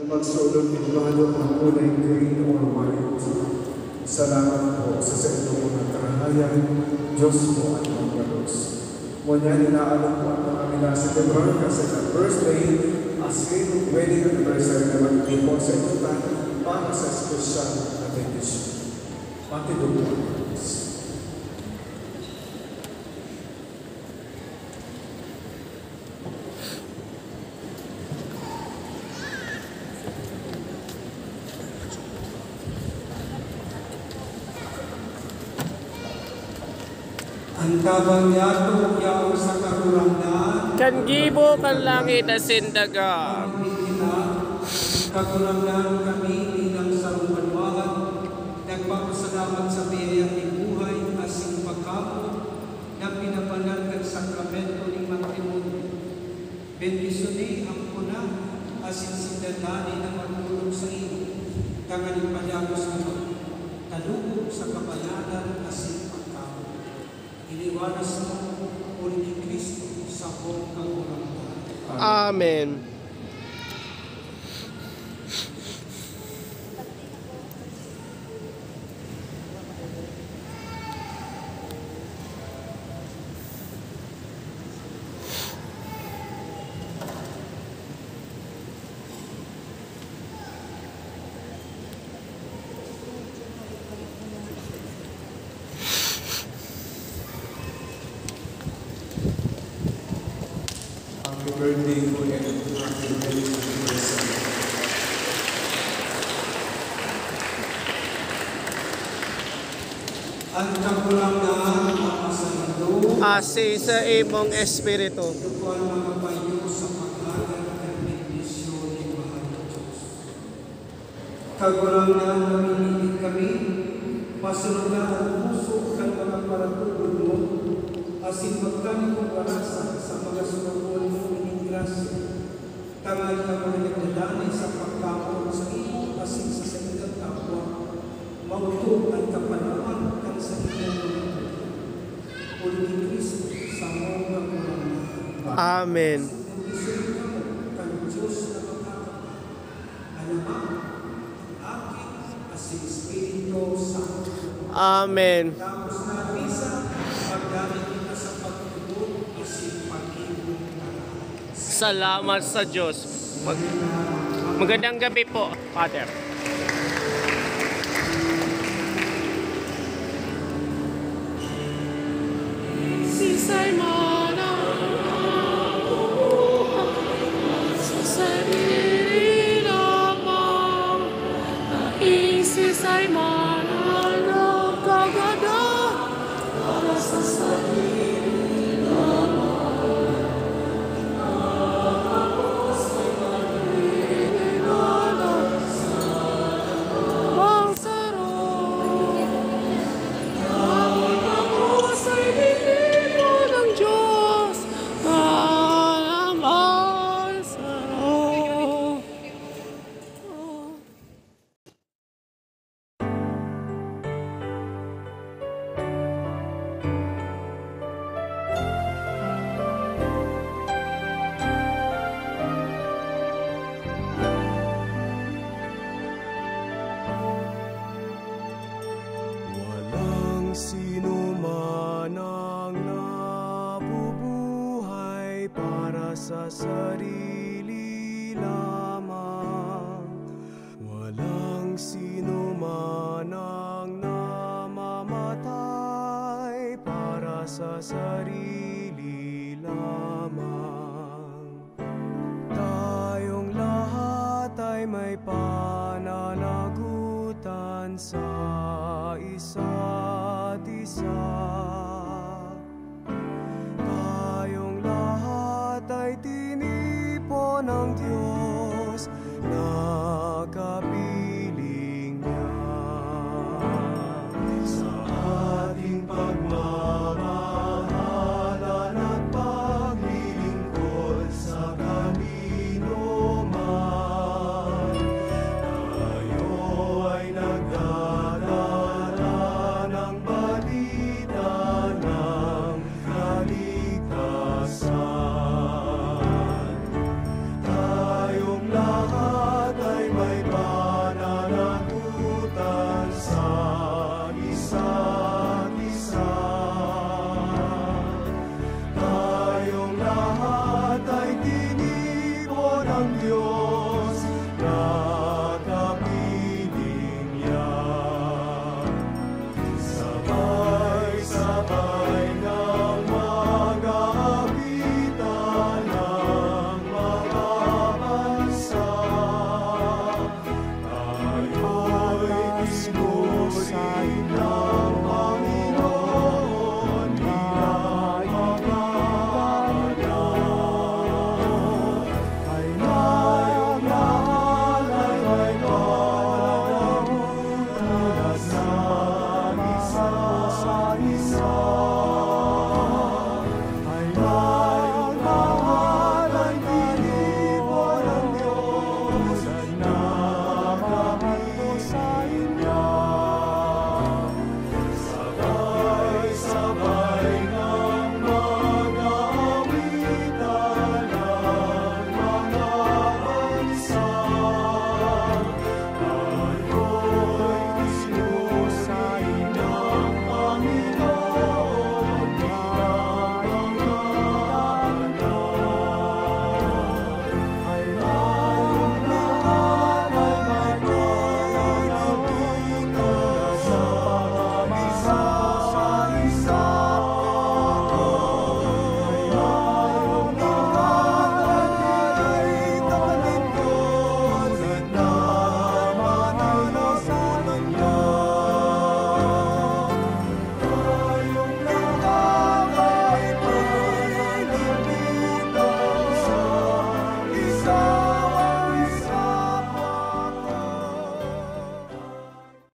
magsulot ng balot ng kulay green or white. Salamat po sa inyong mga karahayan, Diyos po at Panginoon. Ngunyan, inaalok po ang mga minaselebrar kasi sa birthday as wedding anniversary naman po sa inyong para sa special na benediction. Matindog po ang Diyos. Ang tabang yato yaw sa kakulangan, kan gibo kan langit na sindaga. Kakulangan kami bilang sarong banwahan, nagpapasalamat sa biyayang ni buhay asing pagkapo na pinapanan ng sakramento ni matrimonio. Bendisyon ang puna asin sindadani na magtulong sa iyo, tanganing palyagos naman, talubog sa kapalanan asin pagkapo. Iniwanas mo uli ni Kristo sa buong kakulangan. Amen. Happy birthday po and happy wedding anniversary. Ang kakulangan ang sa ito, Asi sa imong espiritu. ito po ang mga payo sa paghalag ng bendisyon ni Mahal na Diyos. Kakulangan na minilig kami, masunod na ang puso ng mga paratulog mo, asin magkani kong warasan sa mga sumapon mo ining grasya. Tangal ka mga nagdadani sa pagkakon sa iyo, asin sa saligang kapwa, mautog ang kapanawan kang sa inyong mga uli ni Kristo sa mga kakulangan. Amen. Bendisyon ka mo kang Diyos na magkakapal, alamang aking asin Espiritu Santo. Amen. Tapos na visa, pagdamit kita sa pagtulog, asin pag-ibig na. Salamat sa Diyos. Magandang gabi po, Father. Si Simon sa sarili lamang, si Simon nagkagada para sa sarili lamang. Tapos ay maghinala ang sarong. Tapos ay hinimo ng Diyos ang sarong. Walang sino man ang nabubuhay para sa sarili lamang. Walang sino man ang namamatay para sa sarili lamang. Tayong lahat ay may pananagutan sa isa't isa.